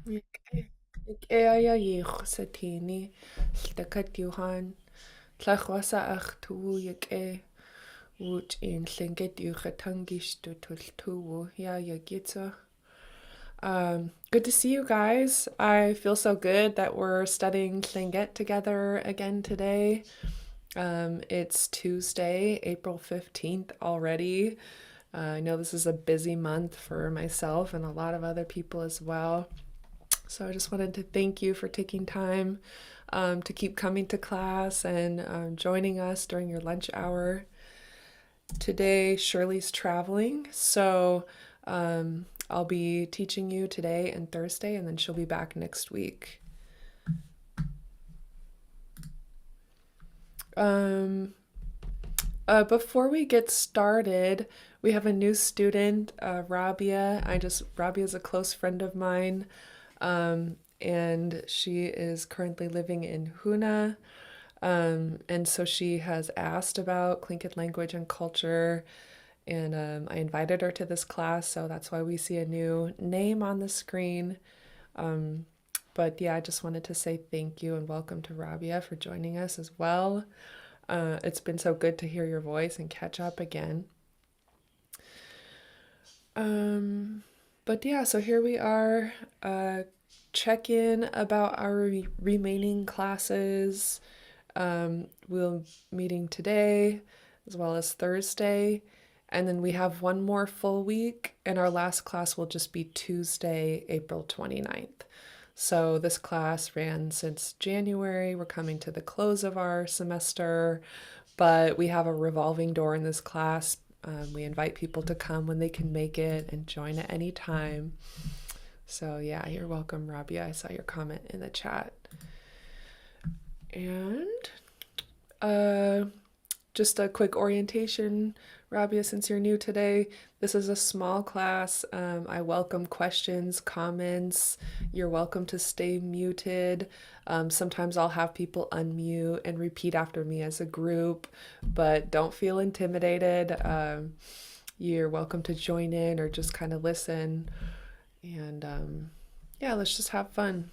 Ikeayayich satini, stakat yuhan, tlachwasa ach tu yike, wut in Lingit yuchatangish tutultu ya yagitsa. Good to see you guys. I feel so good that we're studying Lingit together again today. It's Tuesday, April 15th already. I know this is a busy month for myself and a lot of other people as well. So I just wanted to thank you for taking time to keep coming to class and joining us during your lunch hour. Today, Shirley's traveling, so I'll be teaching you today and Thursday, and then she'll be back next week. Um, Before we get started, we have a new student, Rabia. Rabia is a close friend of mine, and she is currently living in Huna. And so she has asked about Tlingit language and culture, and I invited her to this class, so that's why we see a new name on the screen. Um, but yeah, I just wanted to say thank you and welcome to Rabia for joining us as well. It's been so good to hear your voice and catch up again. Um, but yeah, so here we are. Check in about our remaining classes. We'll meeting today as well as Thursday. And then we have one more full week, and our last class will just be Tuesday, April 29th. So this class ran since January. We're coming to the close of our semester, but we have a revolving door in this class. We invite people to come when they can make it and join at any time. So yeah, you're welcome, Rabia. I saw your comment in the chat. And uh, just a quick orientation, Rabia, since you're new today. This is a small class. I welcome questions, comments. You're welcome to stay muted. Sometimes I'll have people unmute and repeat after me as a group, but don't feel intimidated. You're welcome to join in or just kind of listen. And yeah, let's just have fun.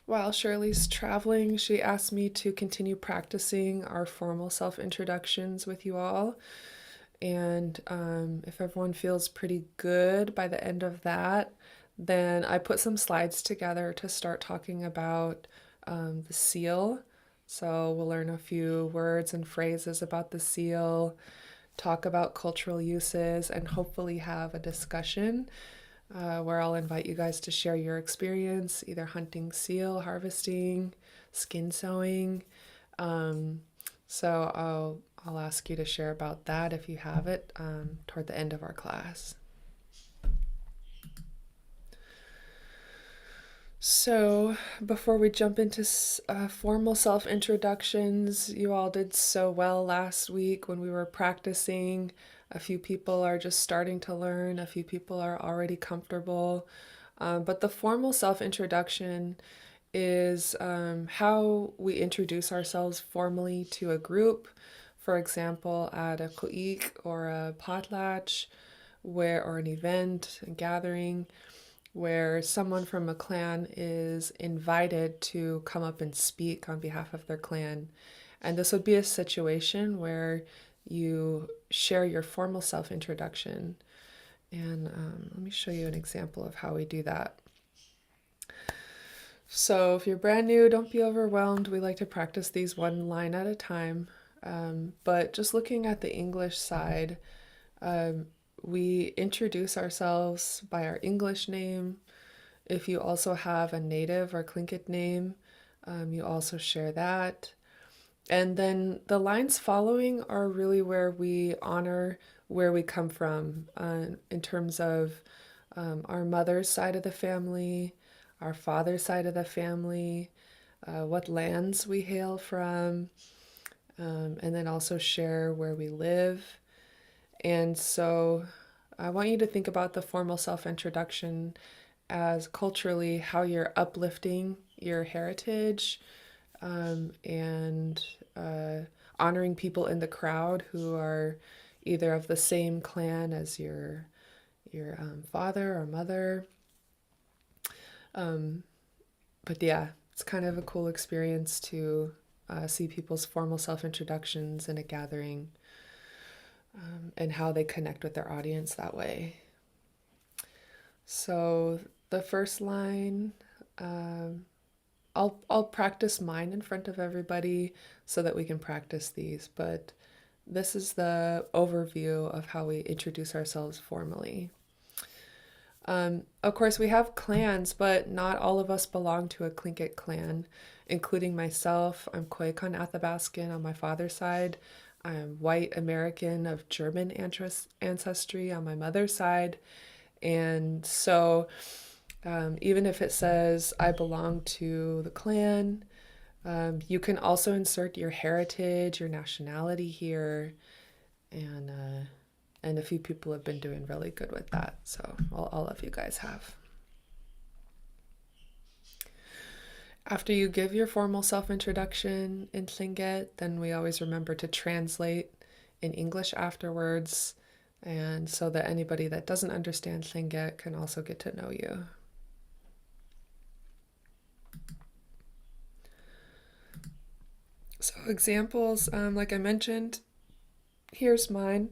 While Shirley's traveling, she asked me to continue practicing our formal self introductions with you all. And if everyone feels pretty good by the end of that, then I put some slides together to start talking about the seal. So we'll learn a few words and phrases about the seal, talk about cultural uses, and hopefully have a discussion where I'll invite you guys to share your experience, either hunting seal, harvesting, skin sewing. Um, so I'll ask you to share about that if you have it toward the end of our class. So, before we jump into formal self introductions, you all did so well last week when we were practicing. A few people are just starting to learn, a few people are already comfortable. But the formal self introduction is how we introduce ourselves formally to a group. For example, at a ku'ik or a potlatch, or an event, a gathering, where someone from a clan is invited to come up and speak on behalf of their clan. And this would be a situation where you share your formal self introduction. And let me show you an example of how we do that. So, if you're brand new, don't be overwhelmed. We like to practice these one line at a time. But just looking at the English side, um, we introduce ourselves by our English name. If you also have a native or Tlingit name, you also share that. And then the lines following are really where we honor where we come from in terms of our mother's side of the family, our father's side of the family, what lands we hail from, and then also share where we live. And so I want you to think about the formal self introduction as culturally how you're uplifting your heritage and honoring people in the crowd who are either of the same clan as your father or mother. Um, but yeah, it's kind of a cool experience to see people's formal self introductions in a gathering, and how they connect with their audience that way. So the first line, um, I'll practice mine in front of everybody so that we can practice these, but this is the overview of how we introduce ourselves formally. Of course, we have clans, but not all of us belong to a Tlingit clan, including myself. I'm Koyukon Athabascan on my father's side. I'm white American of German ancestry on my mother's side. And so, even if it says I belong to the clan, you can also insert your heritage, your nationality here, and a few people have been doing really good with that. So all of you guys have. After you give your formal self introduction in Tlingit, then we always remember to translate in English afterwards, and so that anybody that doesn't understand Tlingit can also get to know you. So, examples, like I mentioned, here's mine.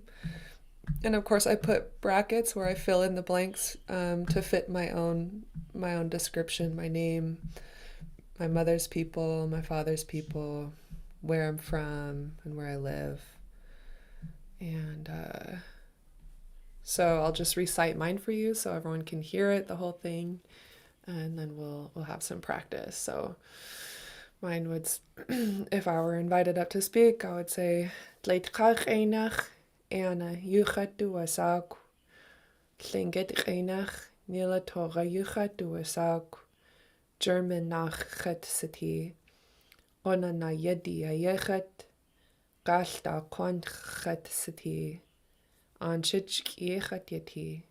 And of course, I put brackets where I fill in the blanks to fit my own description, my name, my mother's people, my father's people, where I'm from, and where I live. And so I'll just recite mine for you so everyone can hear it, the whole thing, and then we'll have some practice. So mine would, if I were invited up to speak, I would say, Dleitkach einach, Anna, Yuchat duasak, Tlingit einach, Nila Torah Yuchat duasak, German nach chet city, Ona na yedi ayechet, Gashta quan chet city, Anchich kiechet yeti.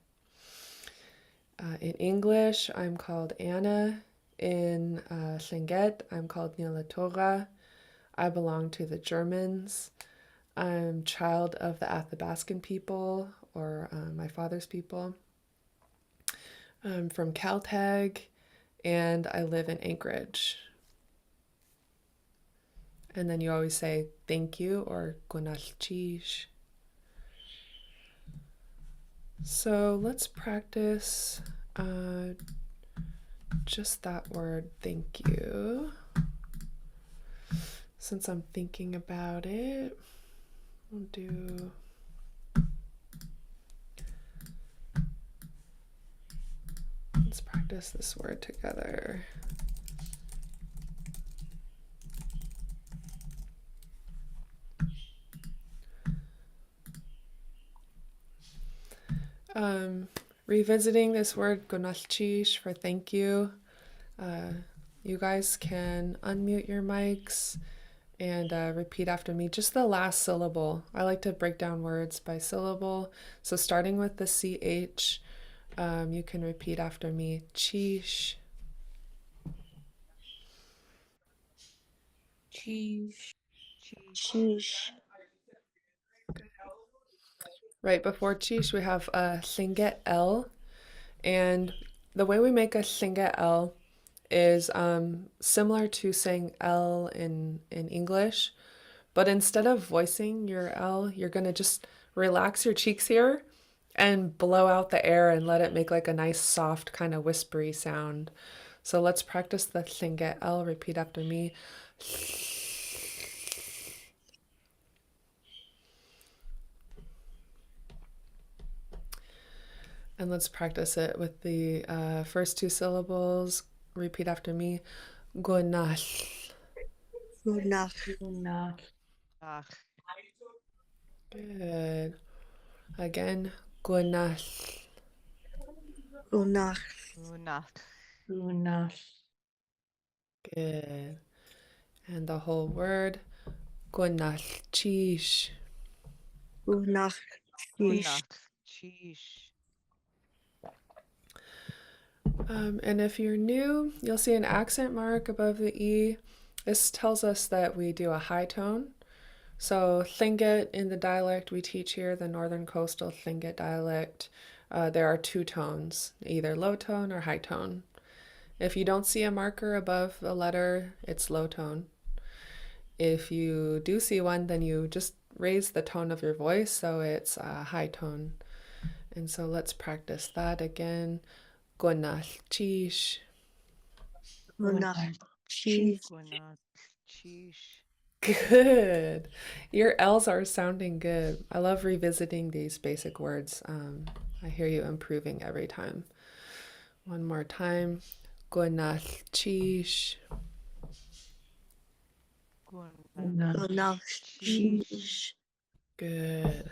In English, I'm called Anna. In Tlingit, I'm called Nila Torah. I belong to the Germans. I'm child of the Athabascan people, or my father's people. I'm from Caltag, and I live in Anchorage. And then you always say thank you or gunalchish. So let's practice just that word, thank you. Since I'm thinking about it, we'll do let's practice this word together. Revisiting this word gonalchish for thank you. You guys can unmute your mics and repeat after me. Just the last syllable. I like to break down words by syllable. So starting with the CH, you can repeat after me. Chish. Cheese. Sheesh. Right before chish, we have a Lingit L. And the way we make a Lingit L is similar to saying L in English, but instead of voicing your L, you're going to just relax your cheeks here and blow out the air and let it make like a nice soft kind of whispery sound. So let's practice the Lingit L. Repeat after me. And let's practice it with the first two syllables. Repeat after me. Gonal. Gunach. Gunach. Good. Again. Gonal. Gunach. Gunach. Good. And the whole word. Gonal. Chish. Gunach. Sheesh. And if you're new, you'll see an accent mark above the E. This tells us that we do a high tone. So Tlingit in the dialect we teach here, the northern coastal Tlingit dialect, there are two tones, either low tone or high tone. If you don't see a marker above a letter, it's low tone. If you do see one, then you just raise the tone of your voice so it's a high tone. And so let's practice that again. Gonalchish. Gunach. Cheese. Guna, Cheesh. Good. Your L's are sounding good. I love revisiting these basic words. I hear you improving every time. One more time. Gonalchish. Guna, Gunach. Cheesh. Cheese. Good.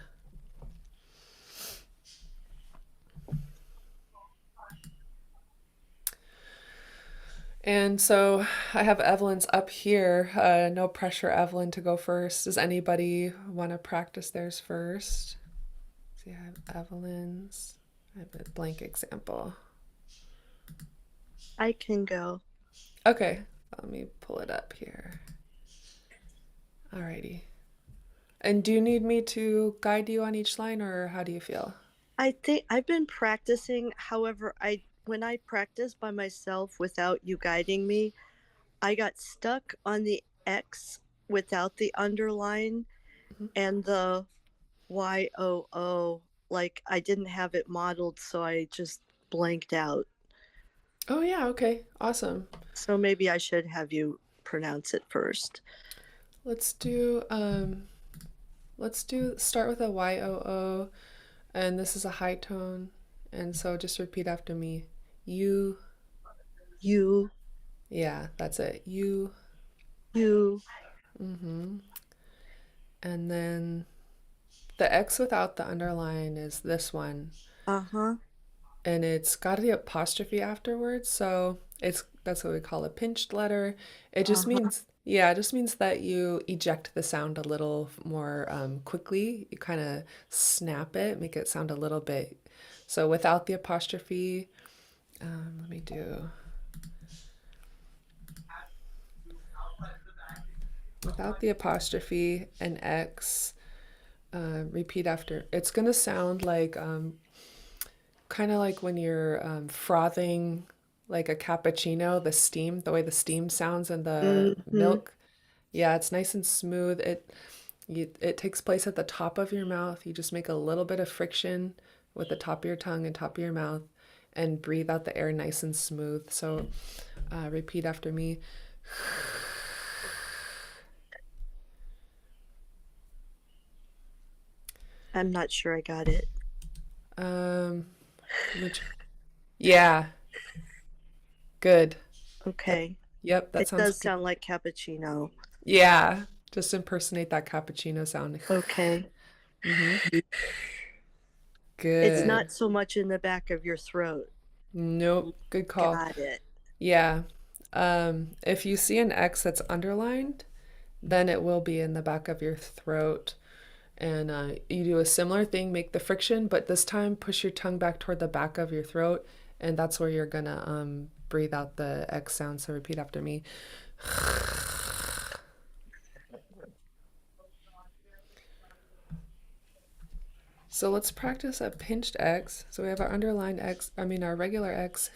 And so I have Evelyn's up here. No pressure, Evelyn, to go first. Does anybody want to practice theirs first? See, I have Evelyn's. I have a blank example. I can go. Okay, let me pull it up here. Alrighty. And do you need me to guide you on each line, or how do you feel? I think I've been practicing. However, when I practice by myself without you guiding me, I got stuck on the X without the underline Mhm. and the YOO. Like I didn't have it modeled, so I just blanked out. Oh, yeah, okay, awesome. So maybe I should have you pronounce it first. Let's do start with a YOO, and this is a high tone, and so just repeat after me. You, You, yeah, that's it. You, you, mm-hmm. And then the X without the underline is this one, uh-huh, and it's got the apostrophe afterwards, so that's what we call a pinched letter. It just uh-huh, means, yeah, it just means that you eject the sound a little more quickly. You kind of snap it, make it sound a little bit. So without the apostrophe, let me do without the apostrophe and X. Repeat after. It's gonna sound like kind of like when you're frothing like a cappuccino, the steam, the way the steam sounds in the mm-hmm. milk. Yeah, it's nice and smooth. It takes place at the top of your mouth. You just make a little bit of friction with the top of your tongue and top of your mouth and breathe out the air nice and smooth. So repeat after me. I'm not sure I got it. Um, yeah, good. That, Okay. yep, that It sounds does good. sound like cappuccino. Yeah, just impersonate that cappuccino sound. Okay. Mm-hmm. It's Good. not so much in the back of your throat. Nope. Good call. Got it. Yeah. If you see an X that's underlined, then it will be in the back of your throat. And you do a similar thing, make the friction, but this time push your tongue back toward the back of your throat, and that's where you're gonna breathe out the X sound. So repeat after me. So let's practice a pinched X. So we have our underlined X, I mean our regular X.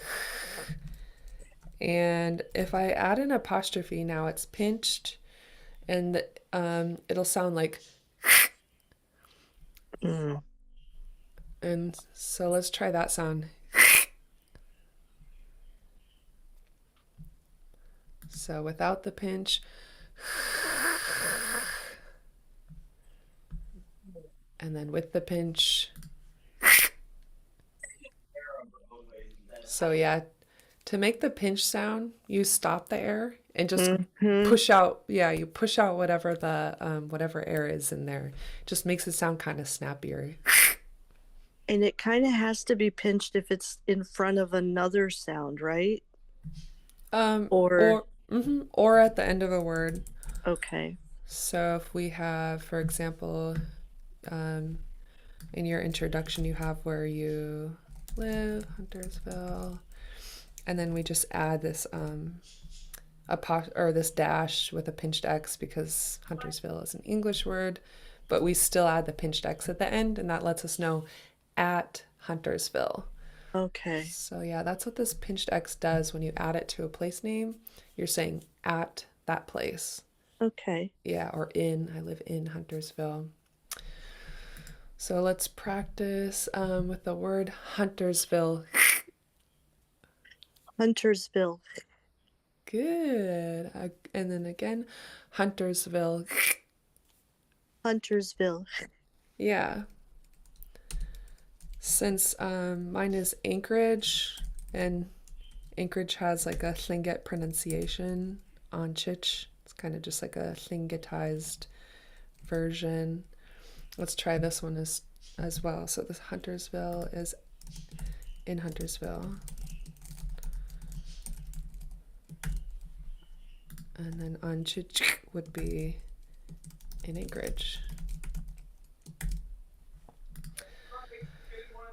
And if I add an apostrophe now, it's pinched, and it'll sound like. Mm. And so let's try that sound. So without the pinch, and then with the pinch. So yeah, to make the pinch sound, you stop the air and just Mm-hmm. push out. Yeah, you push out whatever air is in there. Just makes it sound kind of snappier. And it kind of has to be pinched if it's in front of another sound, right? Um, Or, or at the end of a word. okay. So if we have, for example, um, in your introduction, you have where you live, Huntersville, and then we just add this or this dash with a pinched X because Huntersville is an English word, but we still add the pinched X at the end, and that lets us know at Huntersville. Okay. So yeah, that's what this pinched X does when you add it to a place name. You're saying at that place. Okay. Yeah, or in. I live in Huntersville. So let's practice with the word Huntersville. Huntersville. Good. And then again, Huntersville. Huntersville. Yeah. Since mine is Anchorage, and Anchorage has like a Tlingit pronunciation on Chich. It's kind of just like a Tlingitized version. Let's try this one as well. So this Huntersville is in Huntersville. And then on Chich would be in Anchorage.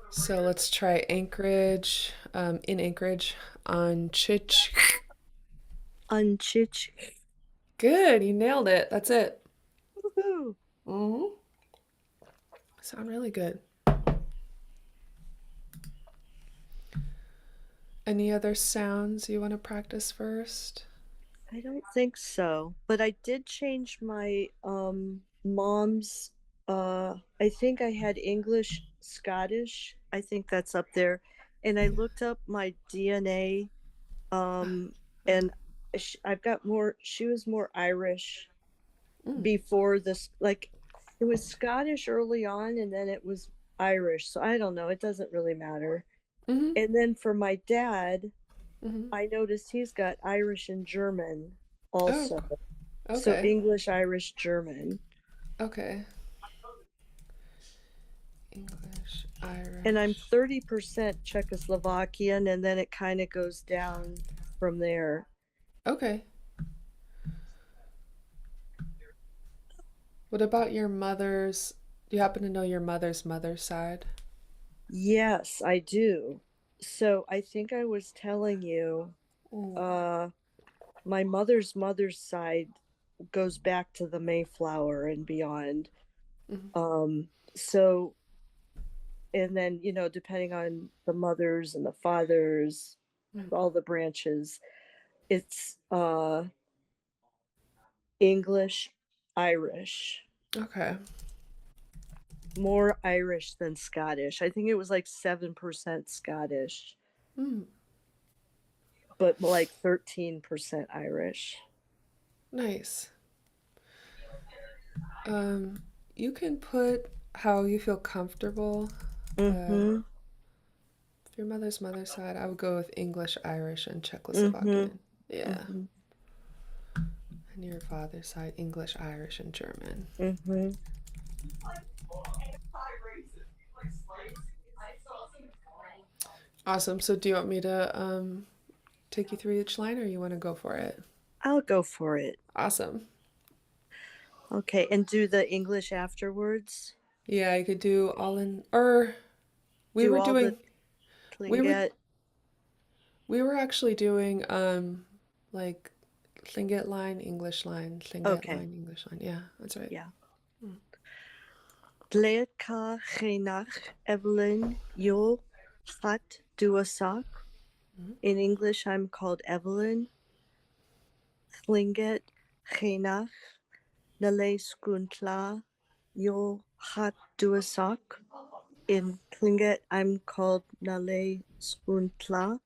So let's try Anchorage, in Anchorage on Chich. Unchich. Good, you nailed it. That's it. Woohoo. Mm-hmm. Sound really good. Any other sounds you want to practice first? I don't think so, but I did change my mom's I think I had English, Scottish. I think that's up there. And I looked up my DNA um and I've got more she was more Irish Mm. before this, like it was Scottish early on and then it was Irish. So I don't know, it doesn't really matter. Mm-hmm. And then for my dad, Mm-hmm. I noticed he's got Irish and German Oh, also. So okay. English, Irish, German. Okay. English, And I'm Irish. 30% Czechoslovakian, and then it kind of goes down from there. Okay. What about your mother's? Do you happen to know your mother's side? Yes, I do. So I think I was telling you, Mm. uh, my mother's side goes back to the Mayflower and beyond. Mm-hmm. So, and then, depending on the mothers and the fathers, Mm. all the branches, it's English, Irish, Okay. more Irish than Scottish. I think it was like 7% Scottish, Mm. but like 13% Irish. Nice. Um, you can put how you feel comfortable. Uh, Mm-hmm. if your mother's side, I would go with English, Irish, and Mm-hmm. Czechoslovakian. Yeah. Mm-hmm. And your father's side, English, Irish, and German. Mm-hmm. Awesome. So do you want me to take you through each line or you want to go for it? I'll go for it. Awesome. Okay, and do the English afterwards. Yeah, you could do all in or we Do were all the doing we were Tlingit. we were actually doing like Lingit Okay, line, English line. Yeah, that's right. yeah. Mm. Dleadka Chenach Evelyn Yo Hat Duasak. Mhm. In English, I'm called Evelyn. Tlingit Chenach Nale Skuntla Yo Hat Duasak. In Tlingit, I'm called Nale Skuntla.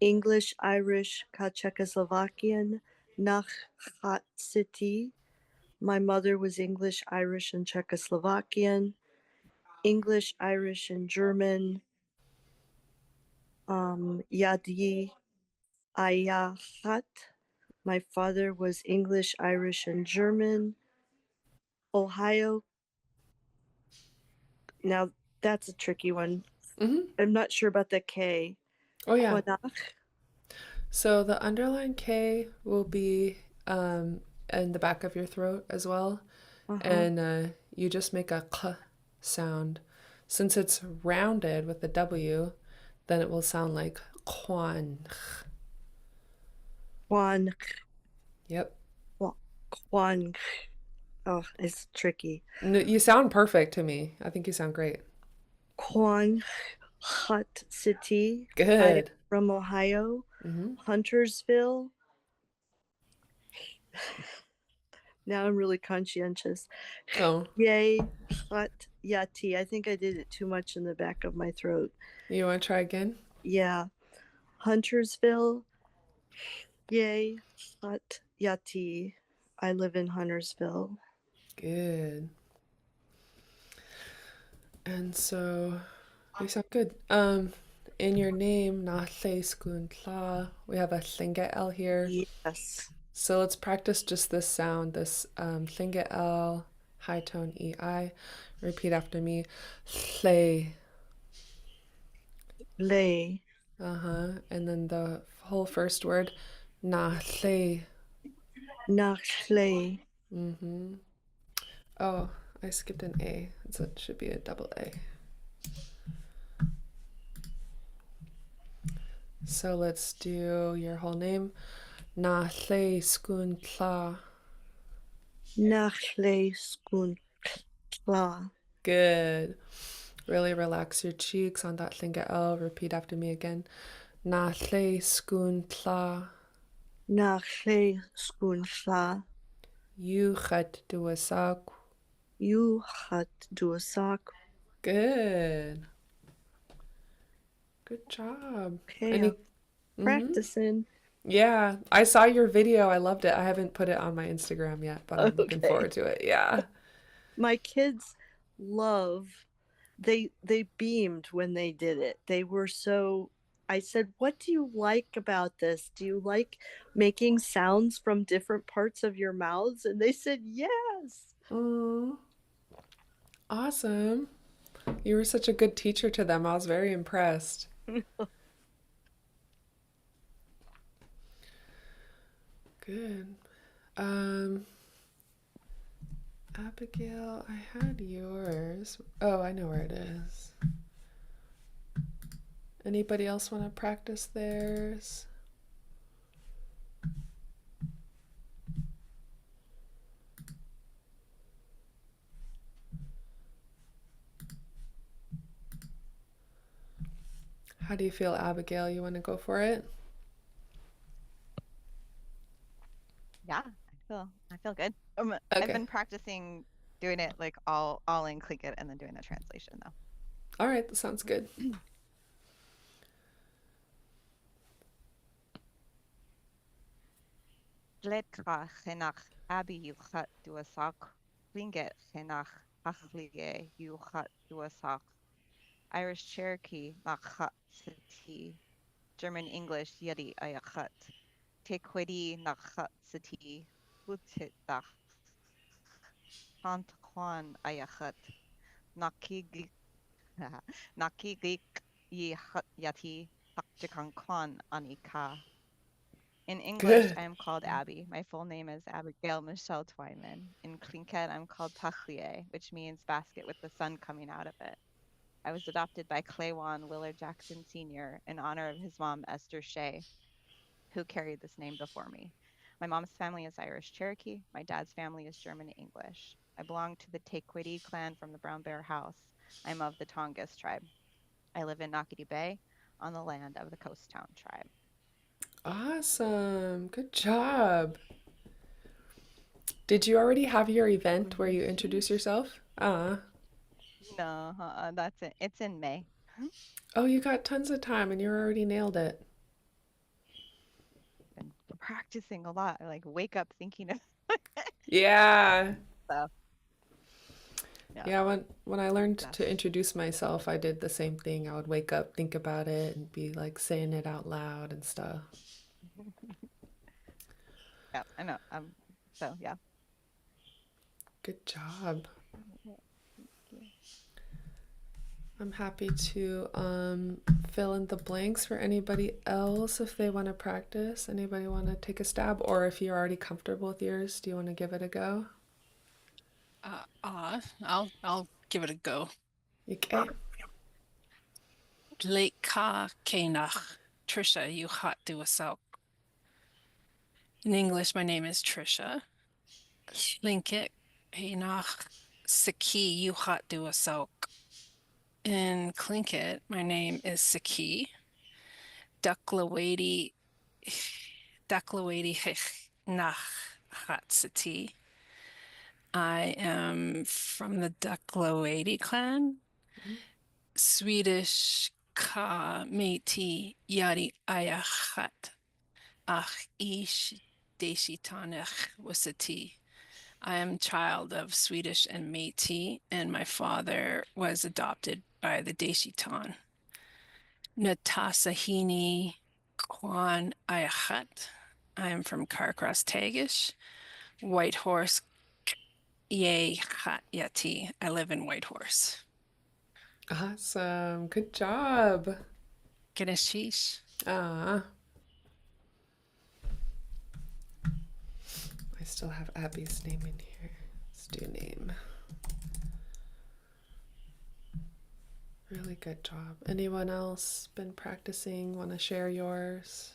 English, Irish, Czechoslovakian, Nach Hat City. My mother was English, Irish, and Czechoslovakian. English, Irish, and German. Yadi Ayahat. My father was English, Irish, and German. Ohio. Now that's a tricky one. Mhm. I'm not sure about the K. Oh yeah. Quanach. So the underlined K will be in the back of your throat as well. Uh-huh. And you just make a k sound. Since it's rounded with the W, then it will sound like quan. Quan. Yep. Quan. Oh, it's tricky. No, you sound perfect to me. I think you sound great. Quan Hut City. I am Good. from Ohio. Mm-hmm. Huntersville. Now I'm really conscientious. Oh, Yay, Hut Yati. I think I did it too much in the back of my throat. you want to try again? Yeah. Huntersville. Yay, Hut Yati. I live in Huntersville. Good. And so you sound good. In your name, Nahle Skun Tla, we have a Lingit L here. Yes. So let's practice just this sound, this Lingit L, high tone EI. Repeat after me. Hle. Lay. Uh-huh. And then the whole first word, Nahle. Nachley. Mm-hmm. Oh, I skipped an A. So it should be a double A. So let's do your whole name. Nahle Skun Tla. Nachley Skun Kla. Good. Really relax your cheeks on that Lingit L. Repeat after me again. Nahle Skun Tla. Nachley Skun Kla. Yuchat Duasak. You hat duasak. Good. Good job. Okay, Any I'm mm-hmm. practicing. Yeah, I saw your video. I loved it. I haven't put it on my Instagram yet, but I'm looking Okay. forward to it. Yeah. My kids love they beamed when they did it. They were so I said, "What do you like about this? Do you like making sounds from different parts of your mouths?" And they said, "Yes." Mm, awesome. You were such a good teacher to them. I was very impressed. Good. Um, Abigail, I had yours. Oh, I know where it is. Anybody else want to practice theirs? How do you feel, Abigail? You want to go for it? Yeah, I feel good. I've Okay. been practicing doing it like all in Click It and then doing the translation though. All right, that sounds good. Dledka chenach abi yuchat duasak. Lingit chenach achlie yuchat duasak. Irish Cherokee nachat sati. German English yedi ayachat. Tequidi nachat sati. Hutit dach. Antoine ayachat. Nakiglik Nakiglik yati. Takjikankwan anika. In English, Good. I am called Abby. My full name is Abigail Michelle Twyman. In Tlingit, I'm called Tachlie, which means basket with the sun coming out of it. I was adopted by Claywan Willard Jackson Sr. in honor of his mom, Esther Shea, who carried this name before me. My mom's family is Irish Cherokee. My dad's family is German English. I belong to the Tequidi clan from the Brown Bear House. I'm of the Tongass tribe. I live in Nakiti Bay on the land of the Coast Town tribe. Awesome. Good job. Did you already have your event where you introduce Sheesh. yourself? No, that's it. It's in May. Oh, you got tons of time and you already nailed it. Been practicing a lot. I like wake up thinking of Yeah. stuff. Yeah, Yeah, when I learned to best. introduce myself, I did the same thing. I would wake up, think about it, and be like saying it out loud and stuff. Yeah, I know. So yeah. Good job. Yeah, thank you. I'm happy to fill in the blanks for anybody else if they want to practice. Anybody want to take a stab? Or if you're already comfortable with yours, do you want to give it a go? I'll give it a go. Okay. Late ka kenach. Trisha, you hot do a soak. In English, my name is Trisha. Linkit kenach. Saki, you hot do a soak. In Tlingit, my name is Saki. Duklawadi nach Hatsati. I am from the Duklawadi clan. Swedish ka meti yadi ayachat ach ish deshitanech wasati. I am child of Swedish and Métis, and my father was adopted by the Deshitan. Natasahini Kwan Ayachat. I am from Carcross Tagish. Whitehorse Ye Chat Yati. I live in Whitehorse. Awesome. Good job. Ganeshish. Ah. I still have Abby's name in here. Let's do name. Really good job. Anyone else been practicing? Want to share yours?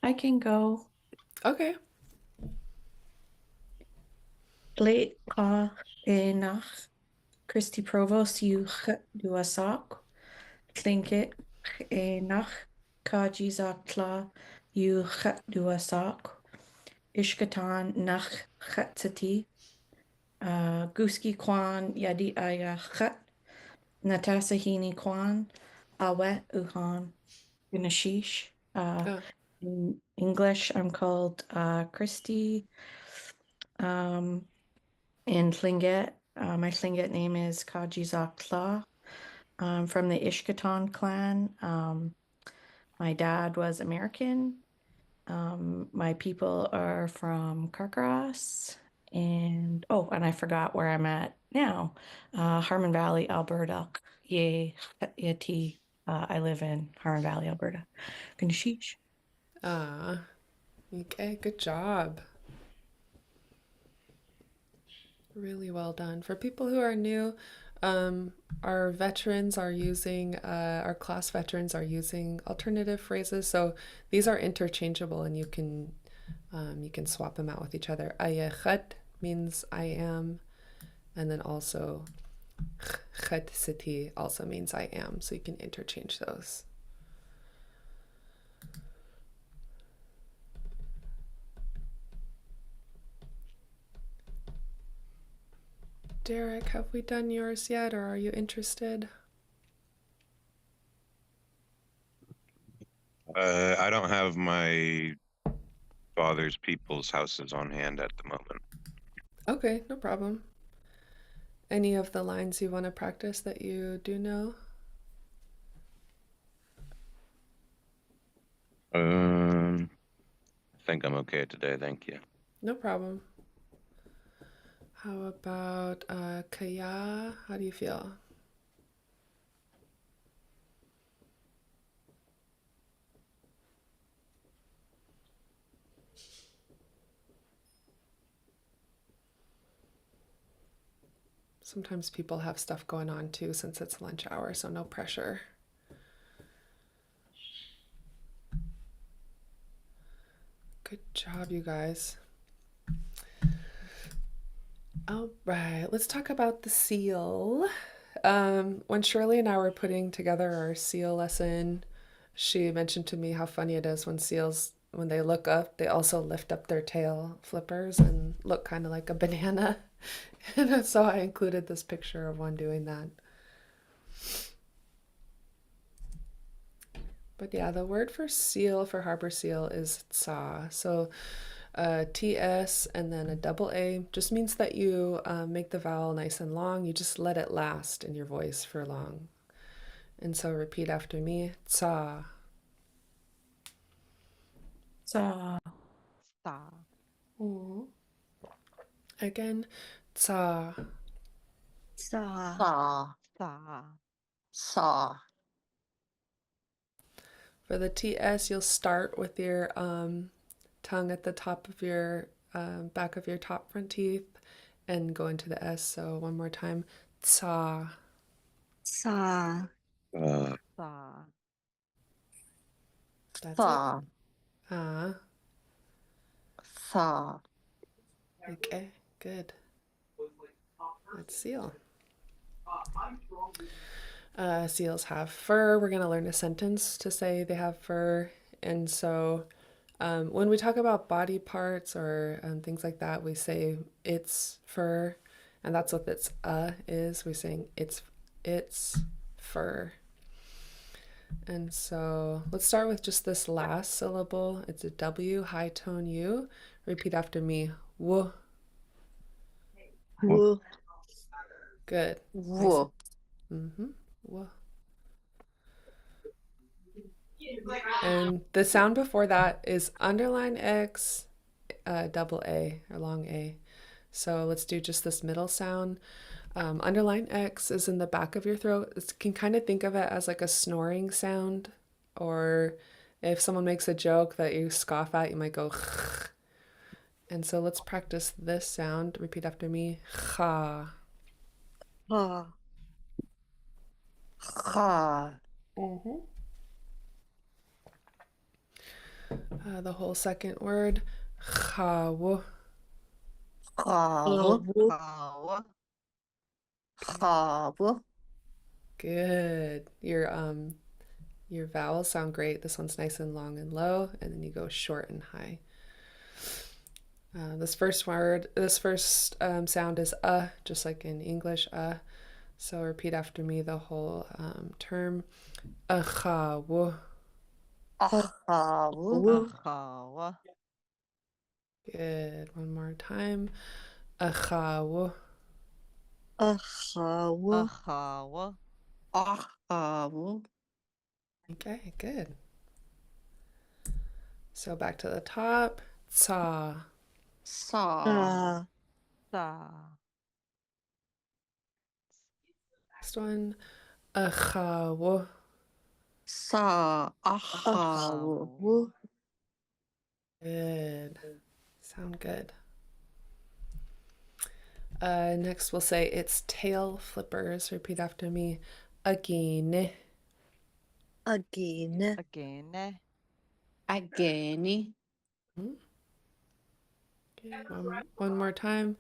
I can go. Okay. Late ka e nach Christy Provost you duasak. Tlingit e nach ka jizakla you duasak. Ishkatan nach chatsati. Guski kwan yadi aya chat. Natasahini kwan awet uhan. Gunashish. Oh. In English, I'm called Christy. In Tlingit, my Tlingit name is Kajizakla. I'm from the Ishkatan clan. My dad was American. My people are from Carcross. And I forgot where I'm at now. Harmon Valley, Alberta. Yay, yeti. I live in Harmon Valley, Alberta. Ganeshish. Ah. Okay, good job. Really well done. For people who are new, our veterans are using, our class veterans are using alternative phrases. So these are interchangeable, and you can swap them out with each other. Ayechet means I am, and then also chet siti also means I am. So you can interchange those. Derek, have we done yours yet, or are you interested? I don't have my father's people's houses on hand at the moment. Okay, no problem. Any of the lines you want to practice that you do know? I think I'm okay today, thank you. No problem. How about Kaya? How do you feel? Sometimes people have stuff going on too since it's lunch hour, so no pressure. Good job, you guys. All right, let's talk about the seal. When Shirley and I were putting together our seal lesson, she mentioned to me how funny it is when seals, when they look up, they also lift up their tail flippers and look kind of like a banana. And so I included this picture of one doing that. But yeah, the word for seal, for harbor seal, is tsa. So TS and then a double A just means that you make the vowel nice and long. You just let it last in your voice for long. And so repeat after me, tsa. Sa. Sa. Again, tsa. Sa. Saw, Sa. saw, For the TS, you'll start with your tongue at the top of your back of your top front teeth and go into the S. So one more time, tsa. Sa. Sa. That's it. Thaw. Ah, Thaw. okay, good. That's seal. Seals have fur. We're going to learn a sentence to say they have fur. And so when we talk about body parts or things like that, we say it's fur. And that's what it's is. We're saying it's fur. And so let's start with just this last syllable. It's a W, high tone U. Repeat after me. W. Woo. Good. Nice. Woo. Mm-hmm. W. And the sound before that is underline X, double A, or long A. So let's do just this middle sound. Underline X is in the back of your throat. You can kind of think of it as like a snoring sound, or if someone makes a joke that you scoff at, you might go. And so let's practice this sound. Repeat after me. Ha. Ha. Ha. Mm-hmm. The whole second word. Chawo. Ha. Woo. How. Ha. Good. Your vowels sound great. This one's nice and long and low, and then you go short and high. This first sound is just like in English, So repeat after me the whole term. Achawo. Ha. Woo. How. Good. One more time. Achawo. Woo. How. Ha. Okay, good. So back to the top. Tsa. Saw. Sa. Sa. Next one. Achawo. Saw. Ha. Woo. Good. Sound good. Next, we'll say it's tail flippers. Repeat after me. Again. Again. Again. Again. Okay, one more time.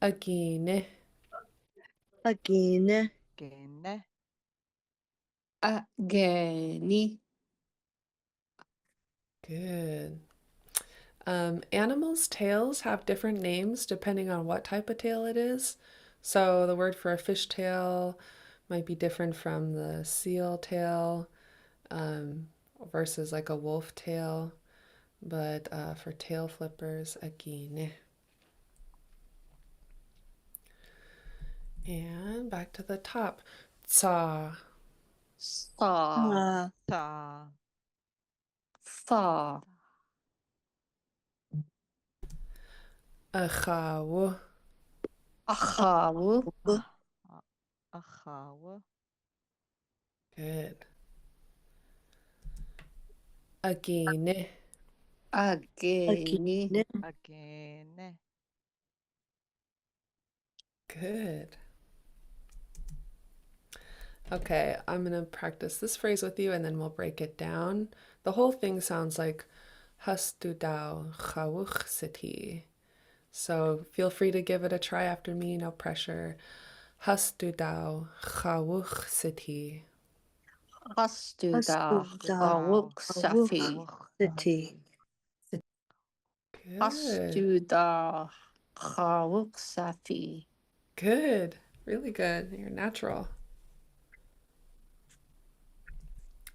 Again. Again. Again. Again. Good. Animals' tails have different names depending on what type of tail it is. So the word for a fish tail might be different from the seal tail versus like a wolf tail. But for tail flippers, again. And back to the top. Tsa. Saw. Sa. Sa. Saw. Achawo. Ha. Woo. How. Good. Again. Again. Again. Good. Okay, I'm going to practice this phrase with you and then we'll break it down. The whole thing sounds like hastudau chawuch siti. So feel free to give it a try after me, no pressure. Hastudau chawuch siti. Hastuda. Awuk Safi. City. Good. Hastuda. Safi. Good. Really good. You're natural.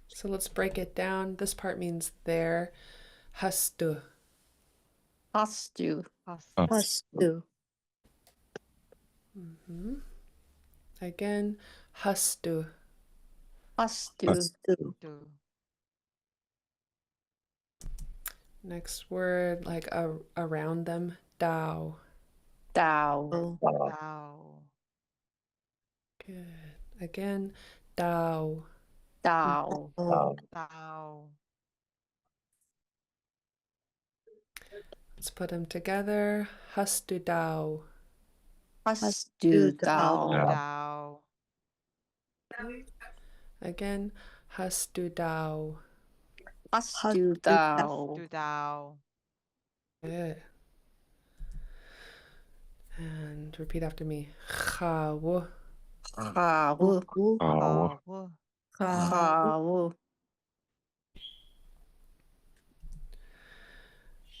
So let's break it down. This part means there. Hastu. Hastu. Hastu. Again, hastu. Hastu. Hastu. Next word, like around them, dao. Dao. Thou. Good. Again, dao. Dao. Thou. Let's put them together. Hastu dao. Hastu dao. Thou. Again, hastudao. Hastudao. Dudao. Good. And repeat after me. Chawu. Chawu. Oh, Hawu. Chawu.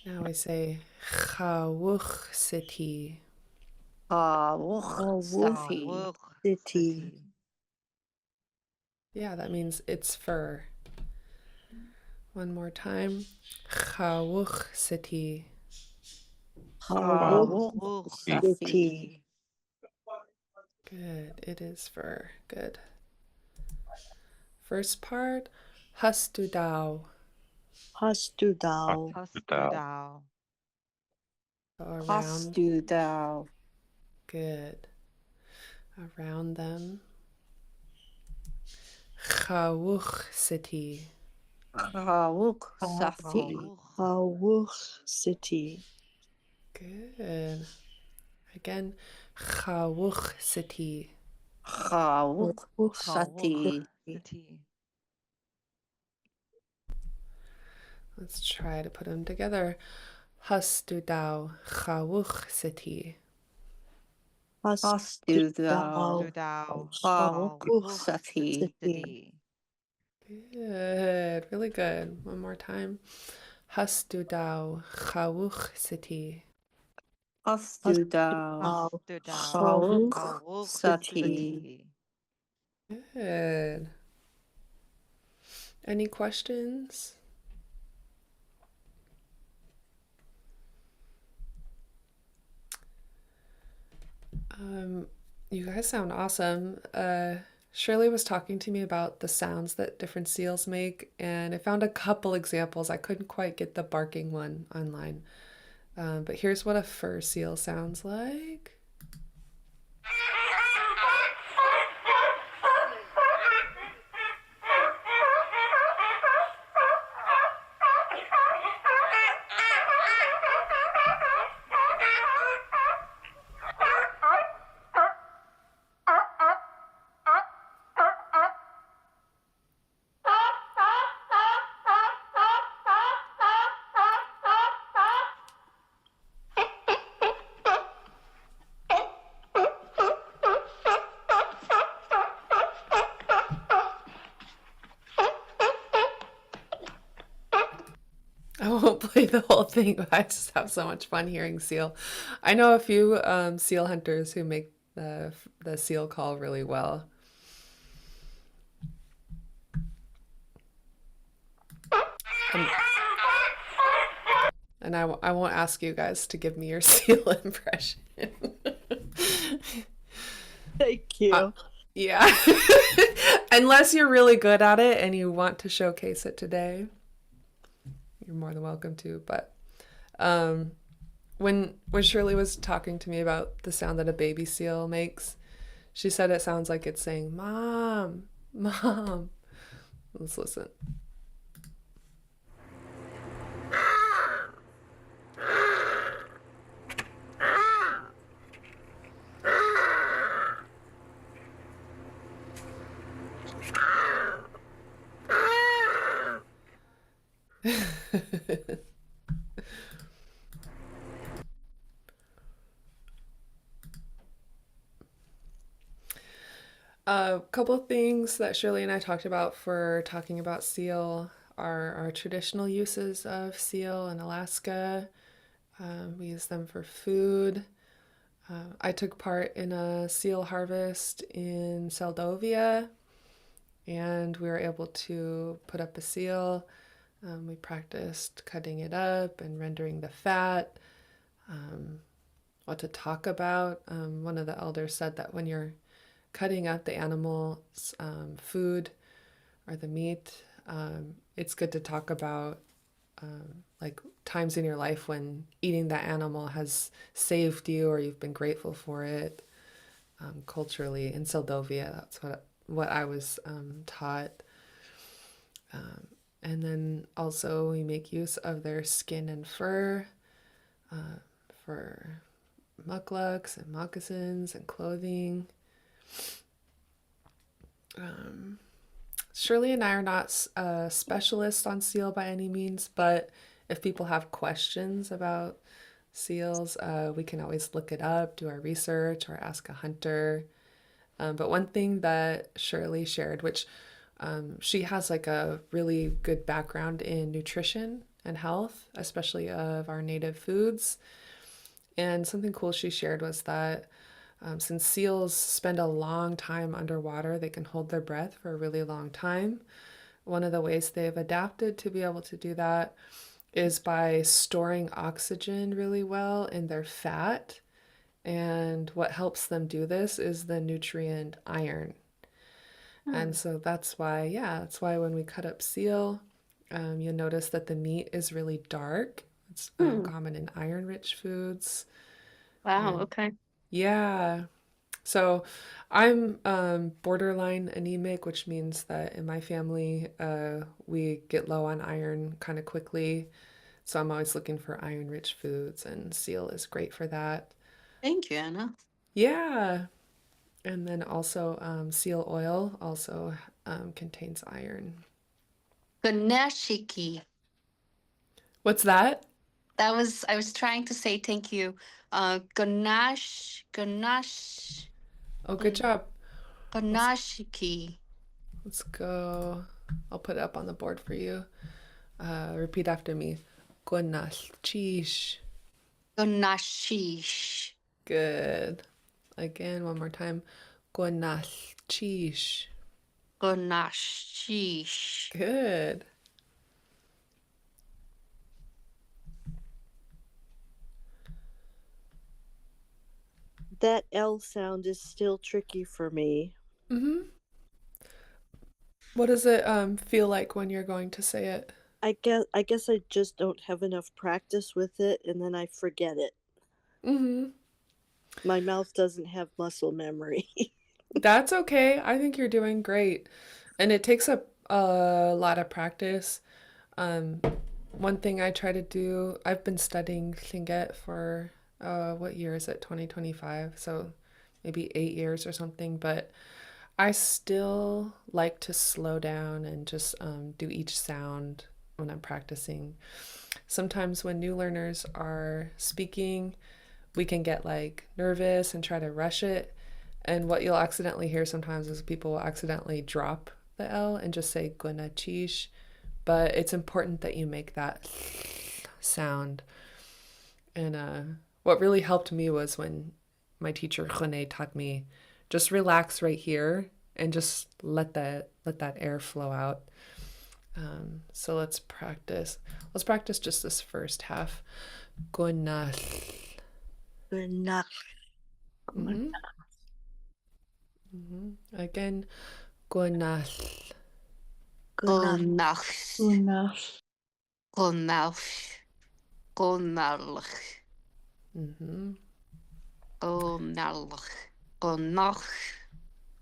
Now we say chawuch city. Chawuch City. Hawuk City. City. Yeah, that means it's fur. One more time. Chawuch city. Hawuk Hawuk City. City. Good. It is fur. Good. First part. Hastudao. Hastudao. Hustudao. So around. Hastudao. Good. Around them. Chawuch city. Chawuch City. Hawuk. Hawuk City. Good. Again. Chawuch city. Chawuch Hawuk City. City. Let's try to put them together. Hastudao. Chawuch city. Hastudao. Dudao. Hawuk Hawuk City. City. Good. Really good. One more time. Hastudao. Chawuch city. Hastudao. Hustudao. Hawuk Hawuk City. Good. Any questions? You guys sound awesome. Shirley was talking to me about the sounds that different seals make, and I found a couple examples. I couldn't quite get the barking one online. But here's what a fur seal sounds like. I won't play the whole thing, but I just have so much fun hearing seal. I know a few seal hunters who make the seal call really well. And I won't ask you guys to give me your seal impression. Thank you. Yeah. Unless you're really good at it and you want to showcase it today, you're more than welcome to. But when Shirley was talking to me about the sound that a baby seal makes, she said it sounds like it's saying, "Mom, Mom." Let's listen. A couple of things that Shirley and I talked about for talking about seal are our traditional uses of seal in Alaska. We use them for food. I took part in a seal harvest in Seldovia, and we were able to put up a seal. We practiced cutting it up and rendering the fat, what to talk about. One of the elders said that when you're cutting up the animal's food or the meat, it's good to talk about like times in your life when eating that animal has saved you or you've been grateful for it. Culturally in Seldovia, that's what I was taught. And then also we make use of their skin and fur for mucklucks and moccasins and clothing. Shirley and I are not specialists on seal by any means, but if people have questions about seals, we can always look it up, do our research, or ask a hunter. But one thing that Shirley shared, which she has like a really good background in nutrition and health, especially of our native foods. And something cool she shared was that since seals spend a long time underwater, they can hold their breath for a really long time. One of the ways they've adapted to be able to do that is by storing oxygen really well in their fat. And what helps them do this is the nutrient iron. And so that's why, yeah, that's why when we cut up seal, you'll notice that the meat is really dark. It's common in iron rich foods. Wow, And okay. yeah, so I'm borderline anemic, which means that in my family, we get low on iron kind of quickly. So I'm always looking for iron rich foods, and seal is great for that. Thank you, Anna. Yeah. And then also seal oil also contains iron. Ganeshiki. What's that? I was trying to say thank you. Ganache, Oh, good job. Let's, ganashiki. let's go. I'll put it up on the board for you. Repeat after me. Gonash cheesh. Ganashish. Good. Again, one more time. Gonash cheesh. Ganashish. Good. That L sound is still tricky for me. Mm-hmm. What does it feel like when you're going to say it? I guess I just don't have enough practice with it, and then I forget it. Mm-hmm. My mouth doesn't have muscle memory. That's okay. I think you're doing great. And it takes a lot of practice. Um, One thing I try to do, I've been studying Lingit for what year is it? 2025. So maybe 8 years or something. But I still like to slow down and just do each sound when I'm practicing. Sometimes when new learners are speaking, we can get like nervous and try to rush it. And what you'll accidentally hear sometimes is people will accidentally drop the L and just say gunachish. But it's important that you make that sound. And what really helped me was when my teacher Rene taught me just relax right here and just let that air flow out. So let's practice. Let's practice just this first half. Gunach. Enough. Mm-hmm. Mm-hmm. Again, gunach. Gonach. Enough. Gonach. Gonalch. Mm-hmm. Gonalch. Gonach.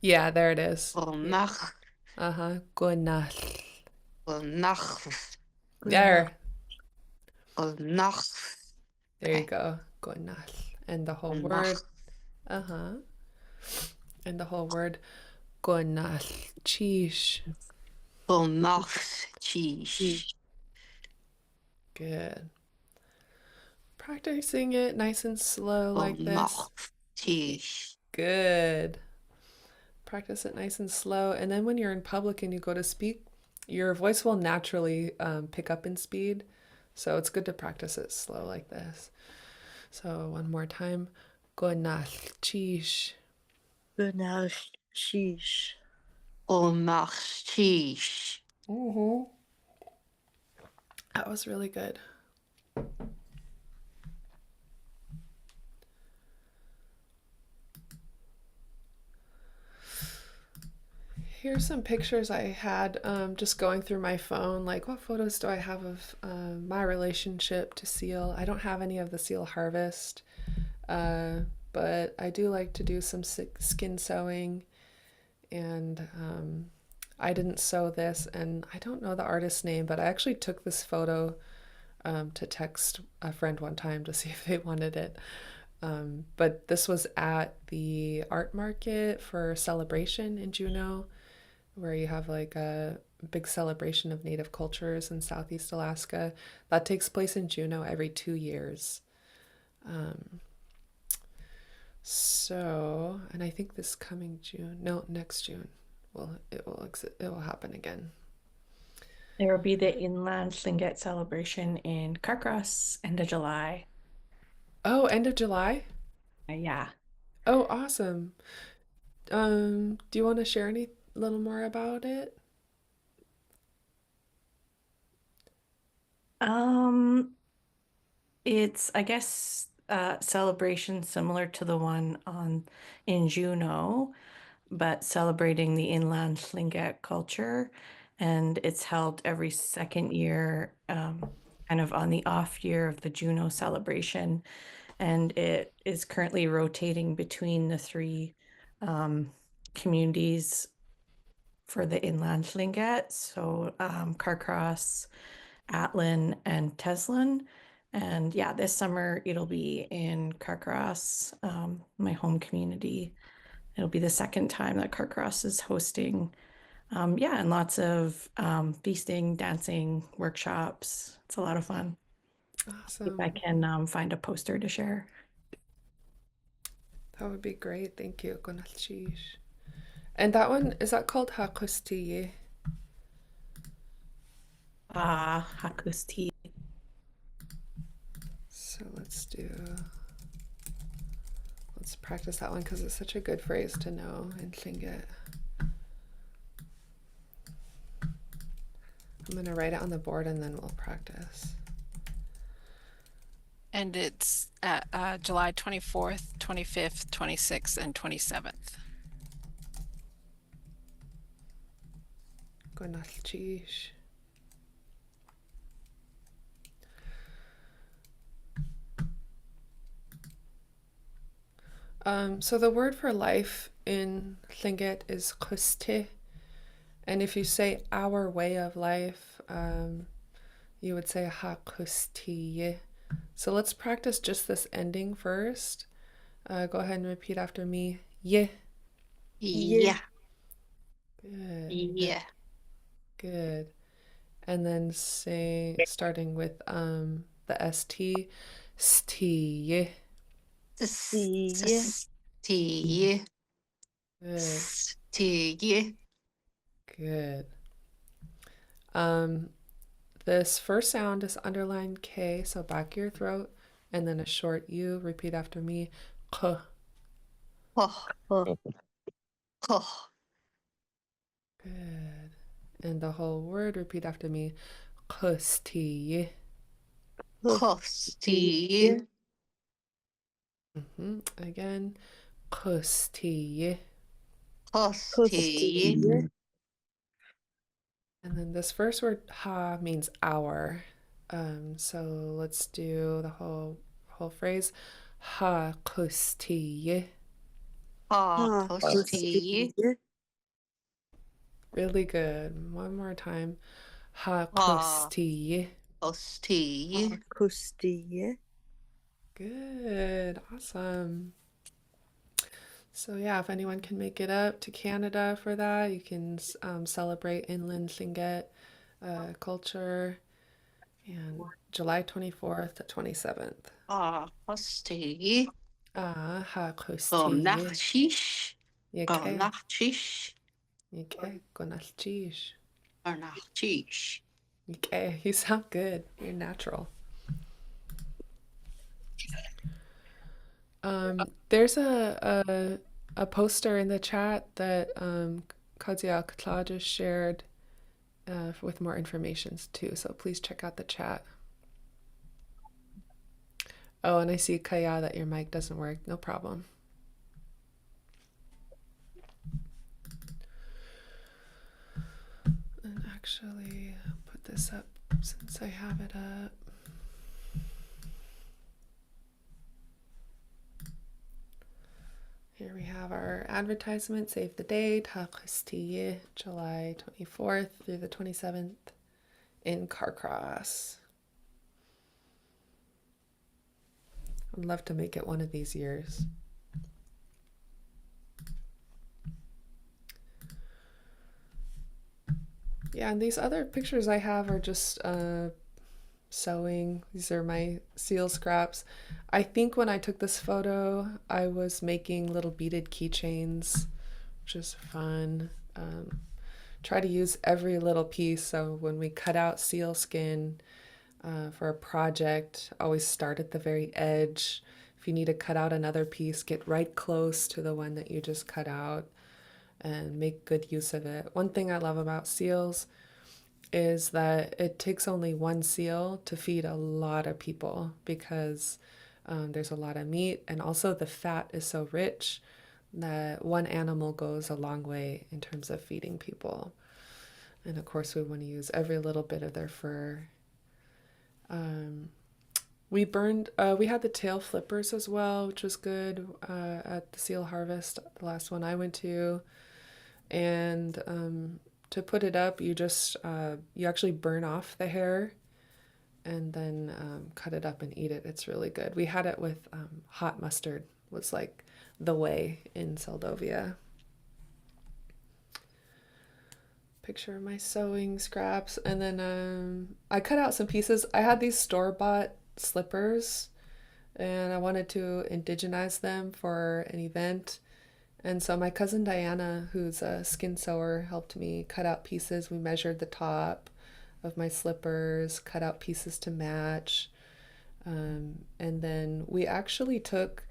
Yeah, there it is. Gonach. Uh-huh. Gunach. Gonach. There. Gonach. There you Okay. go. Gunach. And the whole Gonach. word. Uh-huh. And the whole word. Gunach. Cheesh. Gonach. Cheese. Good. Practicing it nice and slow like this. Gonach. Cheese. Good. Practice it nice and slow. And then when you're in public and you go to speak, your voice will naturally pick up in speed. So it's good to practice it slow like this. So one more time. Gonach cheesh. Enough. Sheesh. Gonach. Cheese. Mm-hmm. That was really good. Here's some pictures I had just going through my phone. Like, what photos do I have of my relationship to seal? I don't have any of the seal harvest, but I do like to do some skin sewing. And I didn't sew this, and I don't know the artist's name, but I actually took this photo to text a friend one time to see if they wanted it. But this was at the art market for Celebration in Juneau. where you have like a big celebration of native cultures in Southeast Alaska. That takes place in Juneau every 2 years. Um, so, and I think this coming June, no, next June, it will happen again. There will be the Inland Tlingit celebration in Carcross, end of July. Oh, end of July? Yeah. Oh, awesome. Do you want to share any little more about it? It's, I guess, a celebration similar to the one in Juneau, but celebrating the inland Tlingit culture. And it's held every second year, kind of on the off year of the Juneau celebration. And it is currently rotating between the three communities for the inland Tlingit. So Carcross, Atlin, and Teslin. And yeah, this summer it'll be in Carcross, my home community. It'll be the second time that Carcross is hosting. Yeah, and lots of feasting, dancing, workshops. It's a lot of fun. If I Awesome. can find a poster to share. That would be great. Thank you. Gonalchish. And that one, is that called Hakustiye? Hakusti. So let's practice that one because it's such a good phrase to know in Tlingit. I'm going to write it on the board and then we'll practice. And it's July 24th, 25th, 26th, and 27th. Gonalchish. So the word for life in Tlingit is kuste. And if you say our way of life, you would say hakustiye. So let's practice just this ending first. Go ahead and repeat after me. Ye. Yeah. Good. Yeah. Good. And then starting with the ST. Stiye. See. Stee. Good. Stee. Good. This first sound is underlined K, so back your throat, and then a short U. Repeat after me. K. Oh. Oh, Oh. Good. And the whole word, repeat after me. Kusti. Costi. Again. Kusti. Costi. And then this first word, ha, means hour. So let's do the whole phrase. Ha kusti. Costi. Really good. One more time. Ha kusti. Costi. Kusti. Good. Awesome. So yeah, if anyone can make it up to Canada for that, you can celebrate inland Tlingit culture, and July 24th to 27th. Costi. Ha kusti. Gonachis. Yeke. Gonachis. Yeke. Gonalchish. Gonachis. Yeke. You sound good. You're natural. There's a poster in the chat that Kadzia Katla just shared with more information too, so please check out the chat. Oh, and I see, Kaya, that your mic doesn't work. No problem. And actually, I'll put this up since I have it up. Here we have our advertisement, save the date, July 24th through the 27th in Carcross. I'd love to make it one of these years. Yeah, and these other pictures I have are just sewing. These are my seal scraps. I think when I took this photo, I was making little beaded keychains, which is fun. Try to use every little piece. So when we cut out seal skin for a project, always start at the very edge. If you need to cut out another piece, get right close to the one that you just cut out and make good use of it. One thing I love about seals is that it takes only one seal to feed a lot of people because there's a lot of meat, and also the fat is so rich that one animal goes a long way in terms of feeding people. And of course, we want to use every little bit of their fur. We had the tail flippers as well, which was good at the seal harvest, the last one I went to. And to put it up, you actually burn off the hair and then cut it up and eat it. It's really good. We had it with hot mustard, was like the way in Seldovia. Picture of my sewing scraps. And then I cut out some pieces. I had these store-bought slippers and I wanted to indigenize them for an event. And so my cousin Diana, who's a skin sewer, helped me cut out pieces. We measured the top of my slippers, cut out pieces to match. And then we actually took,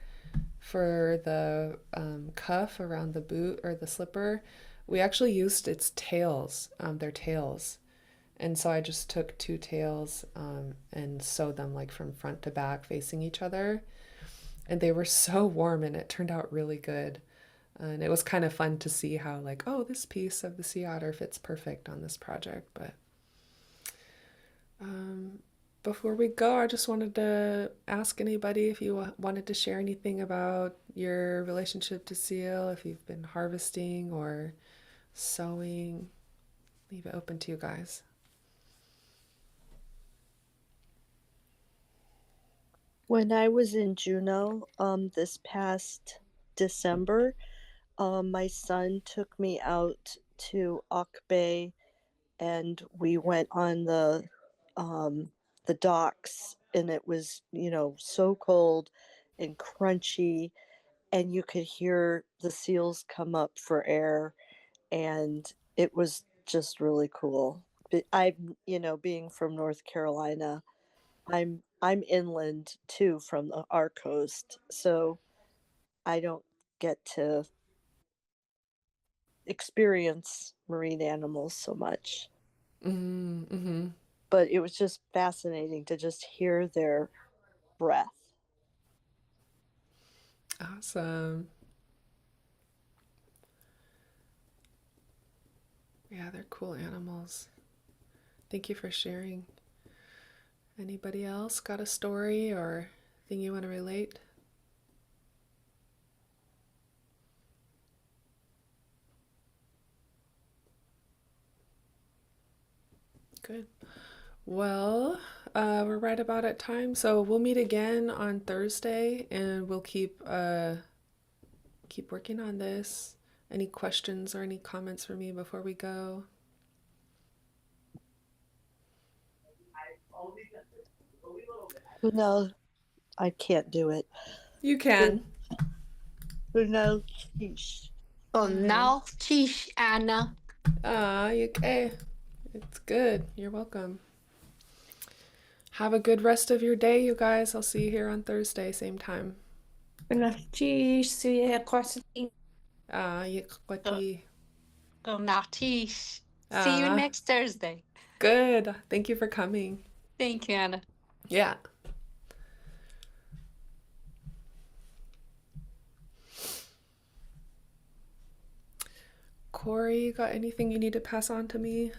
for the cuff around the boot or the slipper, we actually used its tails, their tails. And so I just took two tails and sewed them like from front to back facing each other. And they were so warm and it turned out really good. And it was kind of fun to see how, like, oh, this piece of the sea otter fits perfect on this project. But before we go, I just wanted to ask anybody if you wanted to share anything about your relationship to seal, if you've been harvesting or sewing. Leave it open to you guys. When I was in Juneau, this past December, my son took me out to Auk Bay, and we went on the docks, and it was, so cold and crunchy, and you could hear the seals come up for air, and it was just really cool. But being from North Carolina, I'm inland too from our coast, so I don't get to experience marine animals so much. Mm-hmm. But it was just fascinating to just hear their breath. Awesome. Yeah, they're cool animals. Thank you for sharing. Anybody else got a story or thing you want to relate? Good. Well, we're right about at time, so we'll meet again on Thursday, and we'll keep working on this. Any questions or any comments for me before we go? Who knows? I can't do it. You can. Who knows? Sheesh. Oh, now, Tish, Anna. Okay. It's good. You're welcome. Have a good rest of your day, you guys. I'll see you here on Thursday, same time. See you across the Yikwati. Oh, now, Tish. See you next Thursday. Good. Thank you for coming. Thank you, Anna. Yeah. Corey, got anything you need to pass on to me?